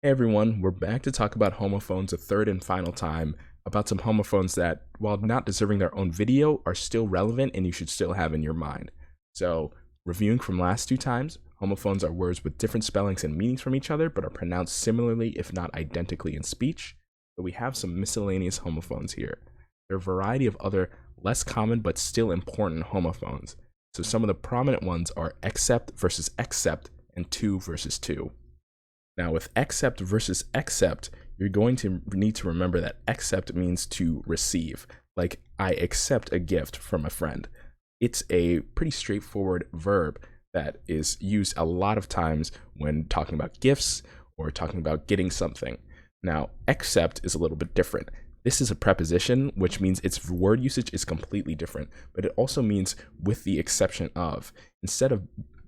Hey everyone, we're back to talk about homophones a third and final time, about some homophones that, while not deserving their own video, are still relevant and you should still have in your mind. So, reviewing from last two times, homophones are words with different spellings and meanings from each other, but are pronounced similarly, if not identically, in speech. But we have some miscellaneous homophones here. There are a variety of other, less common but still important homophones. So some of the prominent ones are accept versus accept and two versus two. Now, with accept versus accept, you're going to need to remember that accept means to receive, like I accept a gift from a friend. It's a pretty straightforward verb that is used a lot of times when talking about gifts or talking about getting something. Now, accept is a little bit different. This is a preposition, which means its word usage is completely different, but it also means with the exception of. Instead of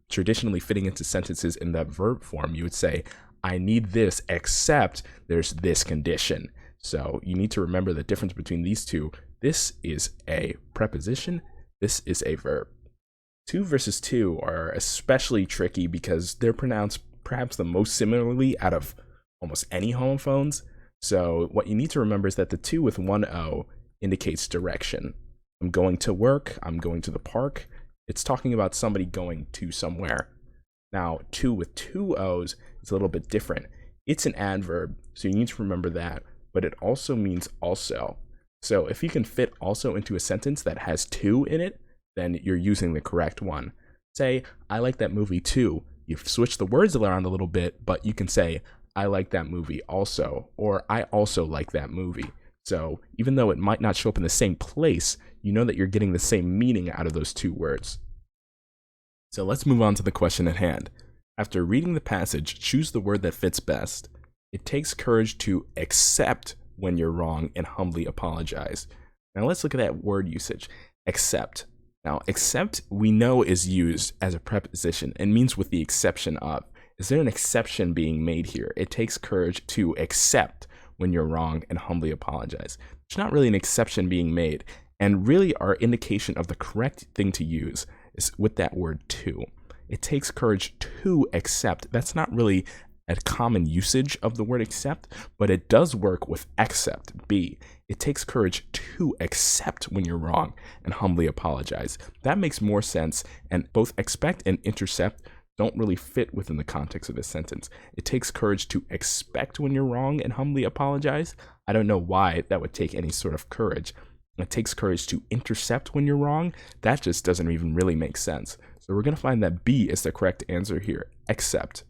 traditionally fitting into sentences in that verb form, you would say, I need this except there's this condition. So you need to remember the difference between these two. This is a preposition, this is a verb. Two versus two are especially tricky because they're pronounced perhaps the most similarly out of almost any homophones. So what you need to remember is that the two with one O indicates direction. I'm going to work, I'm going to the park. It's talking about somebody going to somewhere. Now, two with two O's is a little bit different. It's an adverb, so you need to remember that, but it also means also. So if you can fit also into a sentence that has two in it, then you're using the correct one. Say, I like that movie too. You've switched the words around a little bit, but you can say, I like that movie also, or I also like that movie. So even though it might not show up in the same place, you know that you're getting the same meaning out of those two words. So let's move on to the question at hand. After reading the passage, choose the word that fits best. It takes courage to accept when you're wrong and humbly apologize. Now let's look at that word usage. Accept. Now, accept we know is used as a preposition and means with the exception of. Is there an exception being made here? It takes courage to accept when you're wrong and humbly apologize. There's not really an exception being made, and really our indication of the correct thing to use is with that word to. It takes courage to accept. That's not really a common usage of the word accept, but it does work with accept, be. It takes courage to accept when you're wrong and humbly apologize. That makes more sense, and both expect and intercept don't really fit within the context of this sentence. It takes courage to expect when you're wrong and humbly apologize. I don't know why that would take any sort of courage. It takes courage to intercept when you're wrong. That just doesn't even really make sense. So we're going to find that B is the correct answer here, accept.